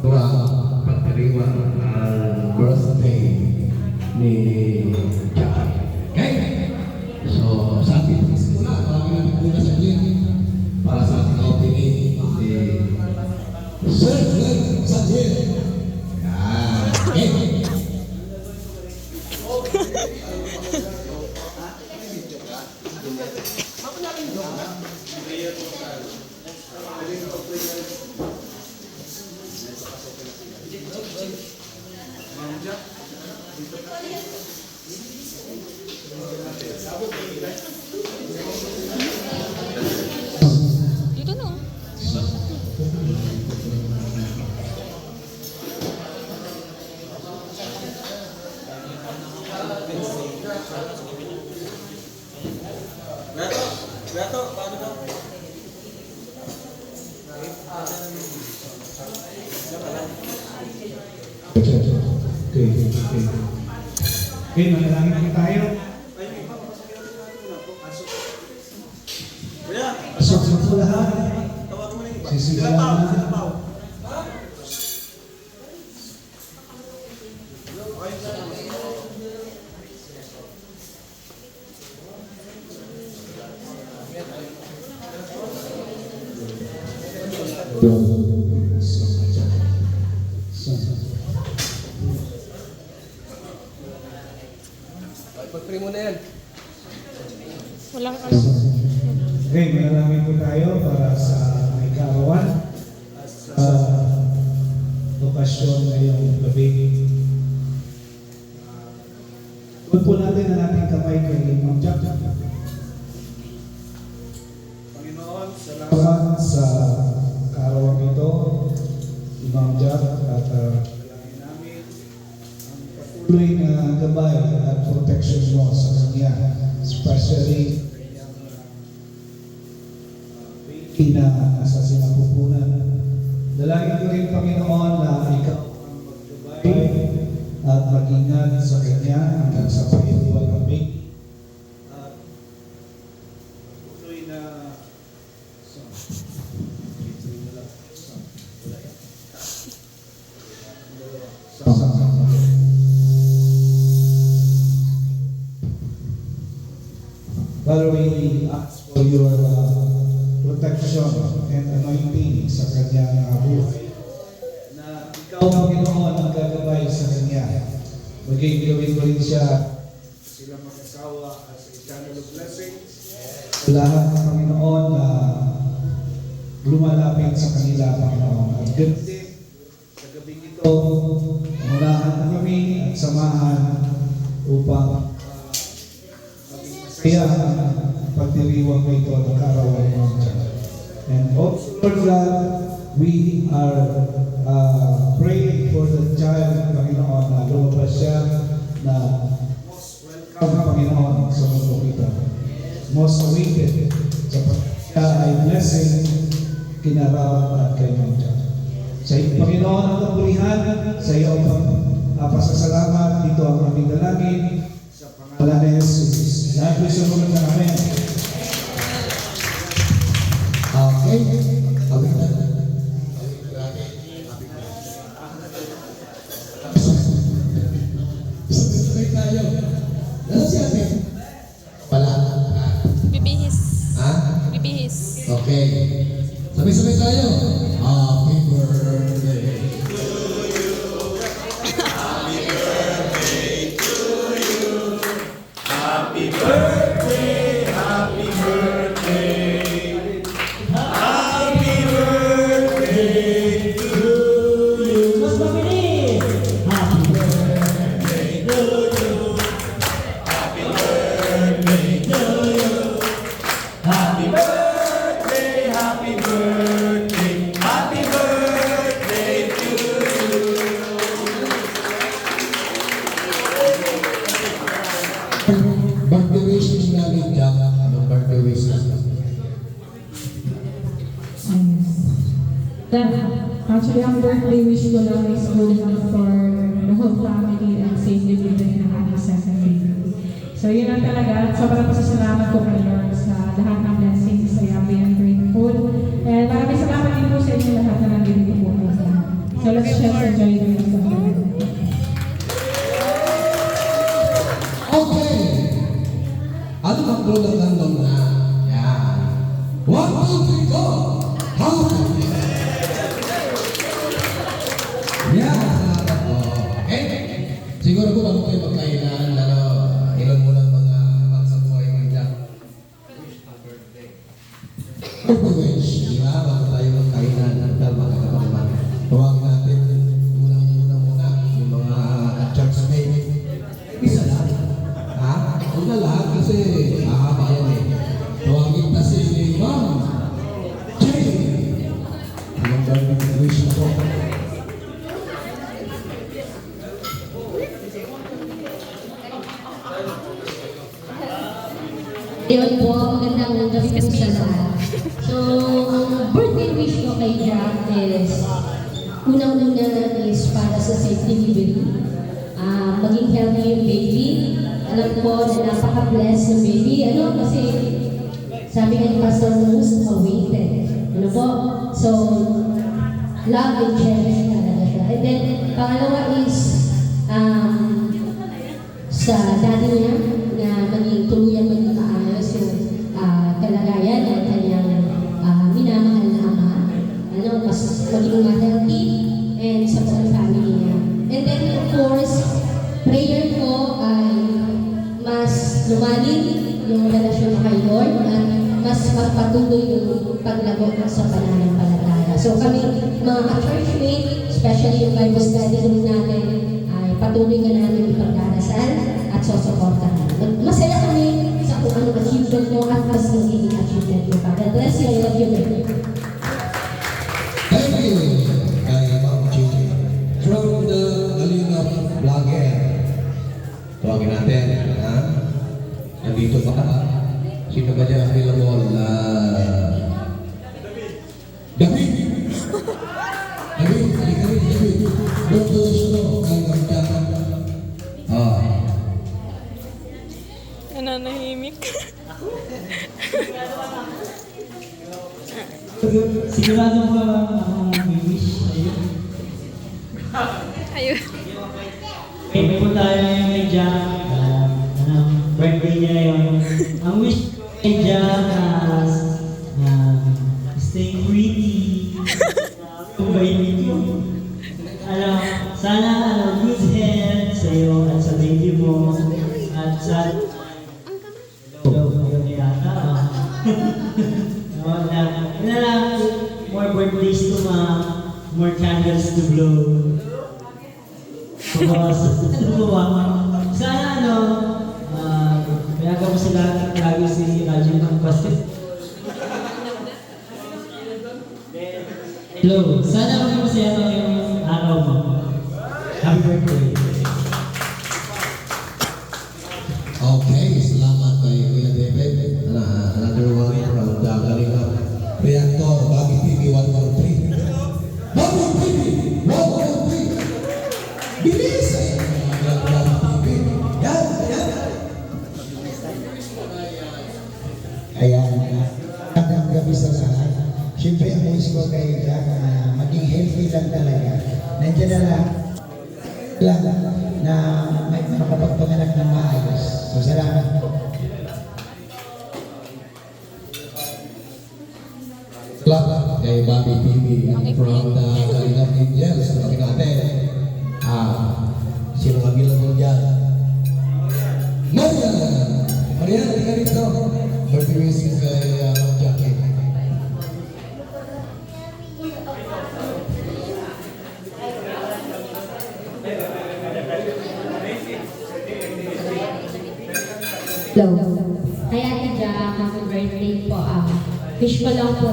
pagdiriwang ang birthday ni Jack. Okay? So, sa ating pagsimula, maraming muna sa inyo para sa ating opening ni Sir Glenn Sanjay. Yan. Okay? Dito no. Beto, paano ka? Okay, manalangin po tayo. Kuya, Pasok po lahat. tawagan mo na yung iba. Sisigawan Silapaw, na. silapaw. Pag-pray mo na yan. Walang ano. Okay, manalangin po tayo para sa may kaarawan at sa okasyon ngayong gabi. Tuon po natin ang ating kamay kay Ma'am Jack. Panginoon, Salamat sa kaarawan ito, Ma'am Jack, at salamat namin. patuloy na gabay at protection mo sa kanya, especially baby na nasa sinapupunan. Dalangin ko rin, Panginoon, na ikaw ang maggabay at mag-ingat sa kanya hanggang sa pag-iwan ng baby. At patuloy na Father, we ask for your protection and anointing sa kanyang buhay. Na ikaw, Panginoon, ang gagabay sa kanya. Maging gawin mo rin siya sila mag-asawa as eternal blessings. Lahat ng Panginoon na lumalapit sa kanila, Panginoon. At ganun din, sa gabing ito, unahan na kami at samahan upang kaya pagdiriwang mo ito ng kaarawan mo. And also, Lord God, we are praying for the child, Panginoon, na lumabas siya na most welcome, Panginoon, sa mundo ito. Most awaited, sapagkat siya ay blessing, kinarawan at kanyang Diyos. Sa iyo, Panginoon, ang kapulihan, sa iyo ang pasasalamat, ito ang aming dalangin, sa pangalan ni Jesus. Lahat po sumunod na kami. Okay? Awit na. Sabay tayo. Nasa si ate? Wala. Bibihis. Ha? Bibihis. Okay. Sabay-sabay tayo. Happy birthday. Birthday wishes namin Jack. Anong birthday wishes? Actually, ang birthday wish ko lang is good enough for the whole family and safe delivery ng aking second baby. So yun lang talaga. Sobrang pasasalamat ko kay Lord sa lahat ng blessings. I am very grateful. And maraming salamat din po sa inyo lahat na nandito po. So let's just enjoy the rest of the night. Okay. Ano ang role ng gandong na? Yan. 1, 2, 3, go! Happy! Yan, salamat po. Okay? Siguro po bago kayo magkainan, ilan mo lang mga pagsabuhay mo dyan. Wish, di ba? Bago tayo magkainan, makakapagman. Tuwag natin muna yung mga church mate. Isa lang. Ha? Una lang kasi mahaba yan eh. Tuwagin na si Ma'am Jay. Ang gagawin wish na po. Yun po, magandang gabi po sa lahat. So, ang birthday wish ko kay Jack is, unang-una is para sa safe delivery. Maging healthy yung baby. Alam ko na napaka-bless ng baby. Ano, kasi sabi nga ni Pastor Rose, awaited. Ano po? So, love and cherish talaga siya. And then, pangalawa is, sa daddy niya, na maging tuluyan, maging maayos yung kalagayan at kanyang minamahal na ama. Ano, mas maging healthy and sa buong family niya. And then, of course, prayer ko ay mas lumalim yung relasyon mo kay Lord at mas magpatuloy yung paglago sa pananampalataya. So kami, mga ka-churchmate, especially yung Bible study group natin, ay patuloy ka namin ipagdarasal at susuportahan. Masaya kami sa kung anong achievement mo at mas magiging achievement mo pa. God bless you. I love you very much. Thank you kay Ma'am Jay. From the Galinap Vlogger. Tuwagin natin, ha? Nandito pa ka. Sino ba dyan available? David! David! Don't do this, no. Nananahimik. Sigurado ko ang wish ayun. Ayun. May po tayo ngayon kay Jack. Birthday niya ngayon. Ang wish ko kay Jack stay pretty. Kumbay nito. Sana good health sa'yo at sa baby mo. At sa more birthdays to more candles to blow. Sana kaya mo sila lagi si Rajin ng Pastor. Hello, sana maging masaya yung araw mo. Happy birthday. Okay, salamat kay Kuya David. Another one from the Galinap Reactor, Bagi TV 113. Bagi TV 113! Bilis! Bagi TV. Yan! Ayan, hanggang gabi sa lahat. Siyempre, ang wish ko kay Jack na maging healthy lang talaga. Nandiyan na lang na may makapagpanganak ng maayos. So, salamat po. Salamat kay Bagi TV from the Galinap Angels. Sabi natin, sino nga bilang mo dyan? Maria! Maria, hindi ka rito. Birthday wishes kay Jackie. Hello. Kaya ni Jack, happy birthday po. Wish ko lang po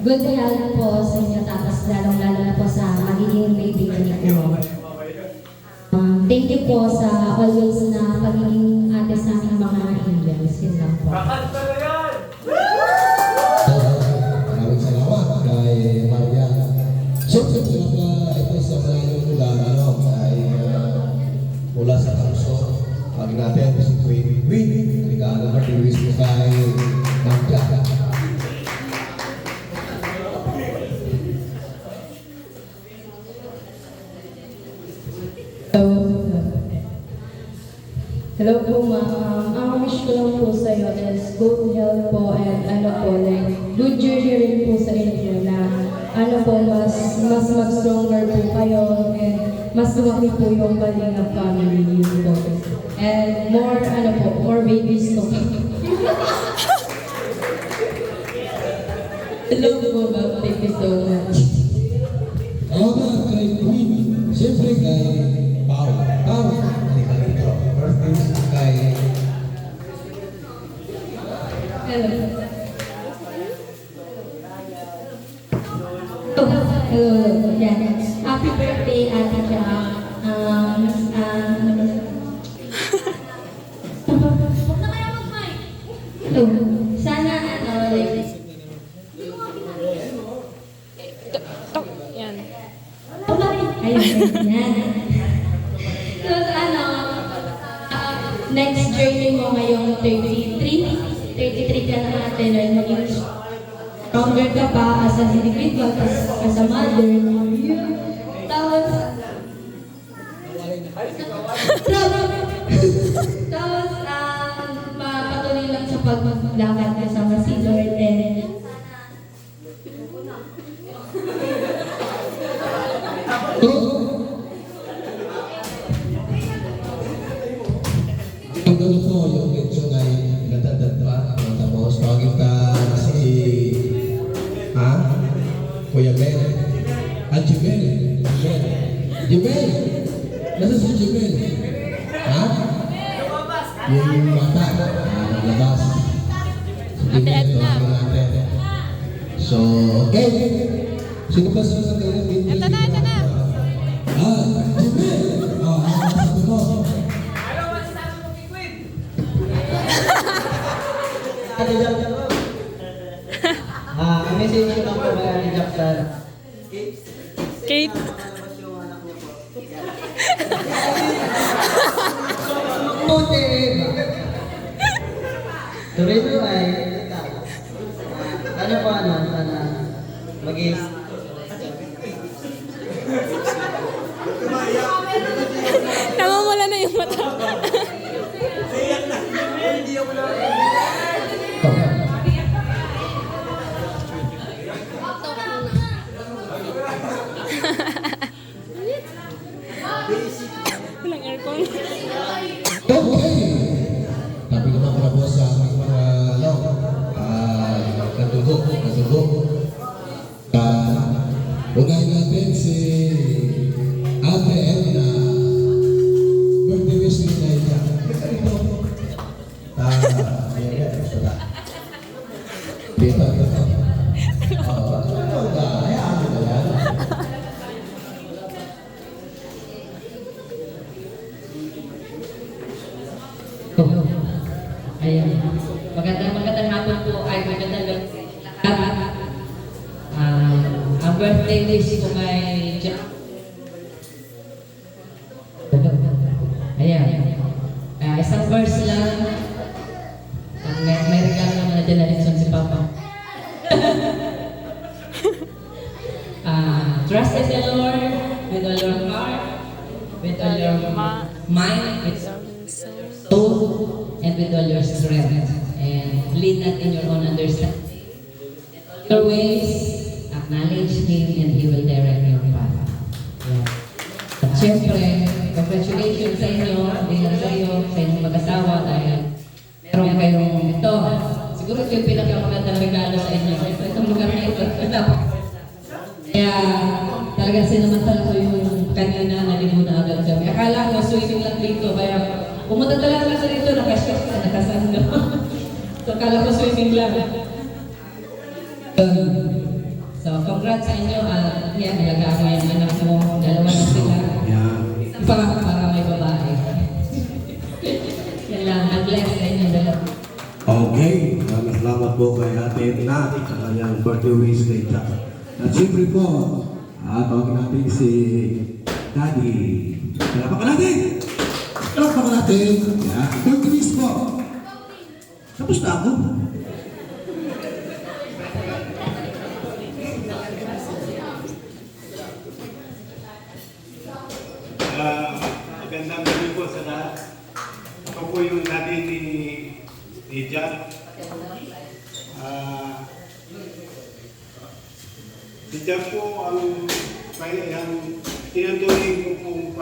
good health po sa inyo, tapos lalong-lalo na po sa magiging baby niyo. Thank you po sa always na pagiging ate sa aming mga angels. Yun lang po. Maraming salamat kay Maria. So, ito sa malayong mula, ay mula sa Tamso. Pag natin, si Queen Win. Regalo na tiwis mo kay Ma'am Jack. Hello po ma'am. Ang wish ko lang po sa iyo is good health po and like good journey rin po sa inyo na mas mag-stronger po kayo and mas lumaki po yung Kalingap family niyo po. And more babies po. Hello po ma'am. Thank you so much. Ako na kay Queen. Siyempre kay Pao. Pao. Halika dito. Birthday wish kay... Hello. Hello. Yeah. Happy birthday, Ate Jack. Hello. Sana, Yan. ayun, yan. So, next journey mo ngayong 33 ka na natin, and maging stronger ka pa as an individual, as a mother. Tapos, mapatuloy lang sa paglakad kasama si Lord and Ang gulo ko yung lechon ay nadadadra. Tapos tawagin ka si... Kuya Bel. Jibel. Jibel. Nasa si Jibel? Yung mata. Naglabas. Si Ate Jibel, Edna. tawagin natin. So, okay. Sino pa sa kanyang hindi? Ito na. Jibel. Sabi mo. Ate Jackson. Ang message ko lang po kay Ate Jackson. Kate. Puti ba? Tuloy mo ay sana mag-is. Namamala na yung mata. Walang aircon. Okay. Sabi naman ko na po sa aming mga natugo. Unahin natin si Ate Edna. Birthday wish ni Naija. Dito. Gusto na. Dito. Hayaan mo na yan. Ayan. Magandang hapon po ay magandang lahat. Ang birthday wish ko kay Jack. Ayan. Isang verse lang. May regalo naman na dyan na Lechon si Papa. Trust in the Lord with all your heart, with all your mind, with soul, and with all your strength. And lead not in your own understanding. Your ways, acknowledge Him, and He will direct your path. At syempre, congratulations sa inyo, hindi lang sa iyo, sa inyong mag-asawa, dahil meron kayong ito. Siguro ito yung pinakamagandang regalo sa inyo. Itong lugar na ito. Kaya talaga sinamantala ko yung kanina naligo na agad kami. Akala ko swimming lang dito, kaya pumunta talaga sa dito, nakasando. So akala ko swimming lang. So congrats sa inyo. Yan, nalagaan mo yung anak mo. Dalawa na sila. Para may babae. Yan lang. God-bless sa inyo dalawa. Okay, maraming salamat po kay Ate Edna sa kanyang birthday wish kay Jack. At siyempre po, tawagin natin si Daddy. Palapakan natin! Palapakan natin! Yan, birthday wish po. Tapos na ako. po sa lahat. Ako po yung daddy ni Jack. Si Jack po ang tinutuloy ko pong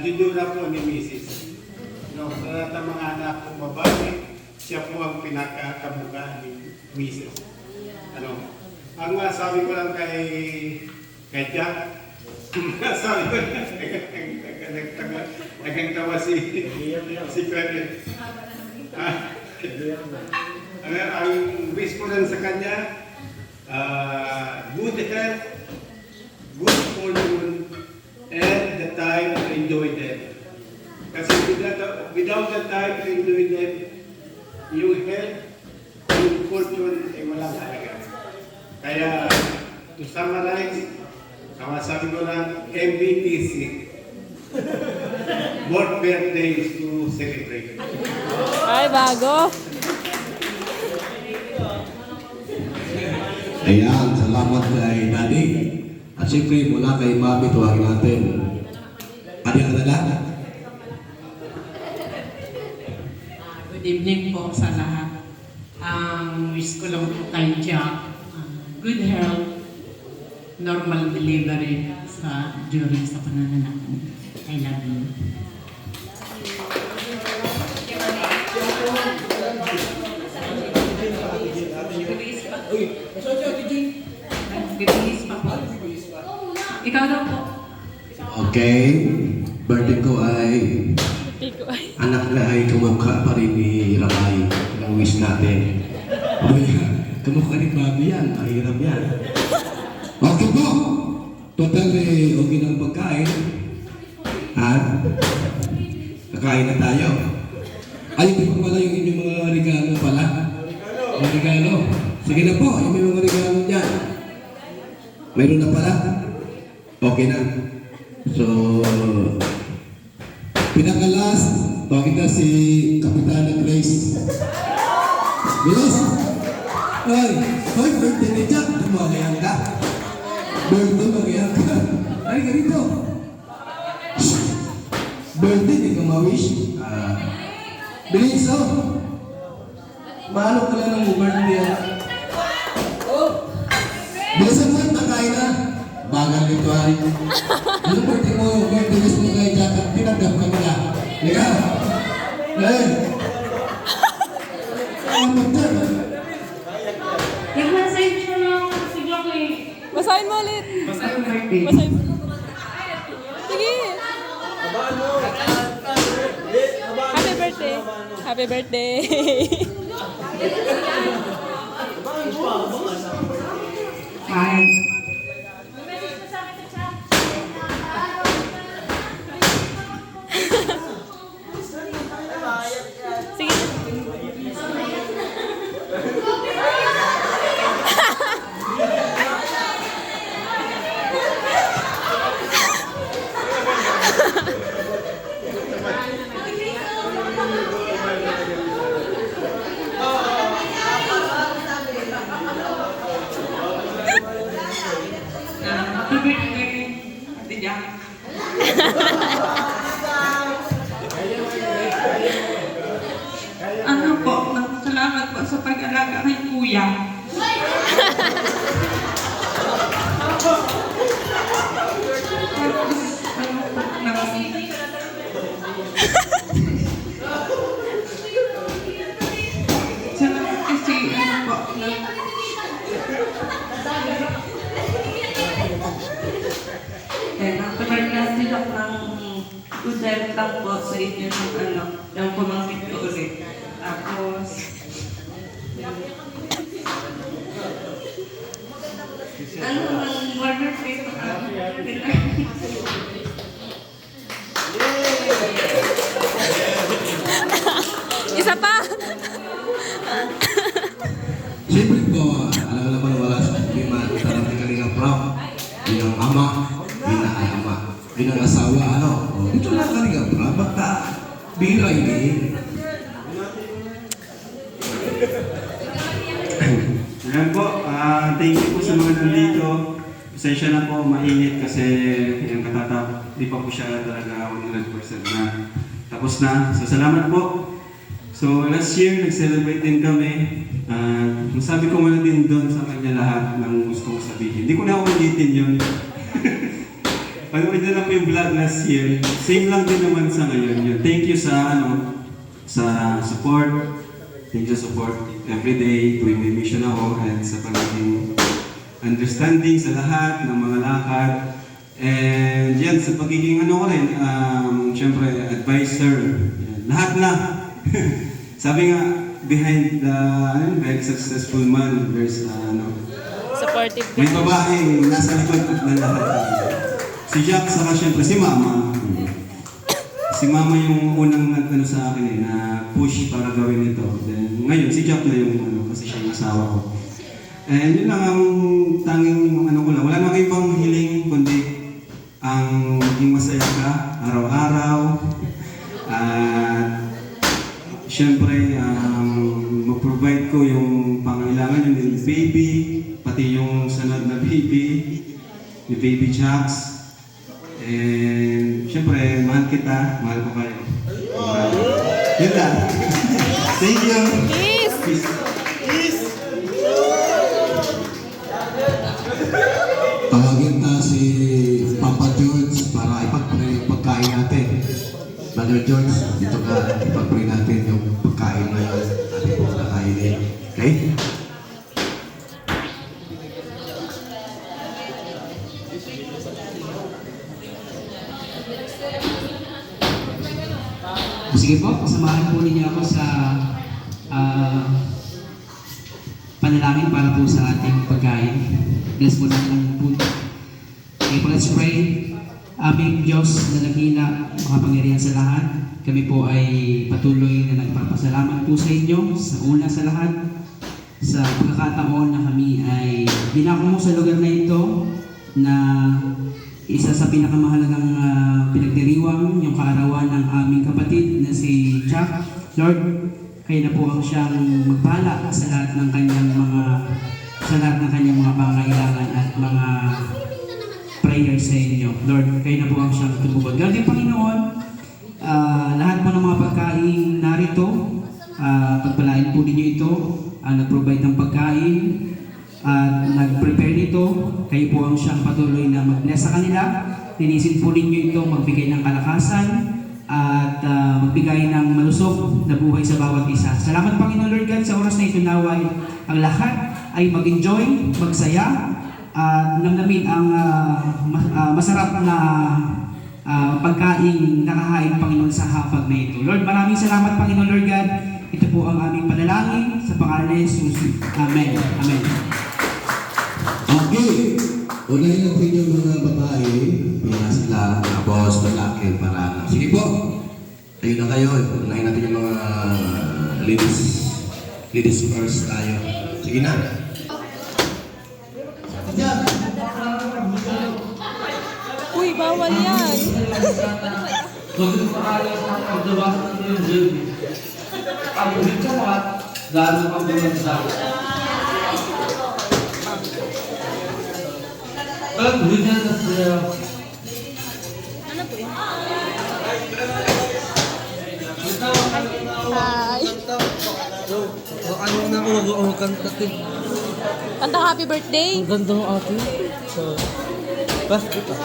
judura po ni Mrs. No, sa lahat ng mga anak ko babae, siya po ang pinakakamukha ni Mrs. Ano, ang sabi ko lang kay Jack, sabi ko, nagkatawa si Freddy. Ang wish ko lang sa kanya, good health, good fortune, and the time to enjoy them. Kasi without the time to enjoy them, yung health, yung fortune, ay walang halaga. Kaya, to summarize, sabi ko lang, MBTC. More birthdays to celebrate. Ay, bago. Ayan, salamat kay Daddy. At siyempre, mula kay Mami, tuwagin natin. Adi ang dala? Good evening po sa lahat. Ang wish ko lang po kay Jack, good health, normal delivery during sa pananganak niya. I love you. Ikaw daw po. Okay. Birthday ko ay Tiko ay. anak na ay kamukha pa rin ni Ramay. Ang wish natin. O yan, kamukha ni Bobby yan. Mahirap yan. Okay po. Total okay ng pagkain. At kakain na tayo. Ay, hindi pa pala yung inyong mga regalo pala. Mga regalo. Sige na po, yung may mga regalo dyan. Mayroon na pala. Okay na. So, pinakalas, bakit na si Kapitana Grace? Grace? Ay, birthday ni Jack. Tumagayan ka. Birthday, magayan ka. Ay, ganito. Birthday, di ka ma-wish. Bilis, oh. Maano ka lang ng birthday. Bilisan mo yung takay na. Bagal nito ay. Ano birthday mo, birthday wish mo kay Jack at tinanggap ka nila. Liga. Eh. Ano ba? Nag-message ko lang si Jack eh. Basahin mo ulit. Basahin mo birthday. Basahin mo. Sige. Happy birthday. Happy birthday. Bye. Sige. Happy birthday, Ate Jack. Ano po, salamat po sa pag-alaga kay Kuya. Salamat kasi ano po, nagtagal na sila ng good health lang po sa inyo ng pumangkit ko ulit. Tapos, ano ang border face na Isa pa. Siyempre po, alam naman wala sa problema. Tarang ni Kalinga Prab. Bilang ama, bilang ama. Bilang asawa, ano? O, ito lang Kalinga Prab. Basta, bira ini. Ayan po, thank you po sa mga nandito. Pasensya na po, mainit kasi yung katatap, di pa po siya talaga 100% na tapos na. So salamat po. So last year, nag-celebrate din kami. Masabi ko muna din doon sa kanya lahat ng gusto kong sabihin. Hindi ko na ulitin yun. Pag-ulit na lang po yung vlog last year. Same lang din naman sa ngayon yun. Thank you sa sa support. Thank you sa support everyday tuwing may mission ako and sa pagiging understanding sa lahat ng mga lakad. And yan, sa pagiging ko rin, syempre, advisor. Yan. Lahat na. Sabi nga, behind the very successful man, there's Supportive may babae nasa likod ng lahat. Si Jack, saka syempre si Mama. Si Mama yung unang sa akin na push para gawin ito. Then ngayon, si Jack na yung kasi siya yung asawa ko. And yun lang ang tanging ko lang. Wala nang ibang hiling kundi ang maging masaya ka araw-araw. At syempre, mag-provide ko yung pangailangan yung baby, pati yung sunod na baby, yung baby Jacks. And syempre, mahal kita, mahal ko kayo. Yun lang. Thank you. Peace! Tawagin ta si Papa George para ipag-pray yung pagkain natin. Brother George, dito ka, ipag-pray natin yung pagkain ngayon. Ating po nakainin. Okay? Sige po, samahan po ninyo ako sa panalangin para po sa ating pagkain. Bless po natin ang punto. Okay po, let's pray. Aming Diyos na dakila, makapangyarihan sa lahat, kami po ay patuloy na nagpapasalamat po sa inyo sa una sa lahat, sa pagkakataon na kami ay dinako mo sa lugar na ito na isa sa pinakamahalagang pinagdiriwang yung kaarawan ng aming kapatid na si Jack. Lord, kayo na po ang siyang magpala sa lahat ng kanyang mga pangailangan at mga prayers sa inyo. Lord, kayo na po ang siyang tumubod. God, yung Panginoon, lahat po ng mga pagkain narito, pagpalain po ninyo ito, nag-provide ng pagkain, at nag-prepare nito, kayo po ang siyang patuloy na mag-bless sa kanila. Linisin po ninyo ito, magbigay ng kalakasan, at magbigay ng malusog na buhay sa bawat isa. Salamat Panginoon Lord God sa oras na ito naway ang lahat ay mag-enjoy, magsaya, at namnamin ang masarap na pagkain nakahain Panginoon sa hapag na ito. Lord, maraming salamat Panginoon Lord God. Ito po ang aming panalangin sa pangalan ni Jesus. Amen. Amen. Okay. Unahin natin yung mga babae. Pina sila, tapos lalaki para. Sige po. Tayo na kayo. Unahin natin yung mga ladies first tayo. Sige na. Uy, bawal yan! Ano po yun? Hi! Kanta happy birthday! Ang ganda ng ate. So, basta ito.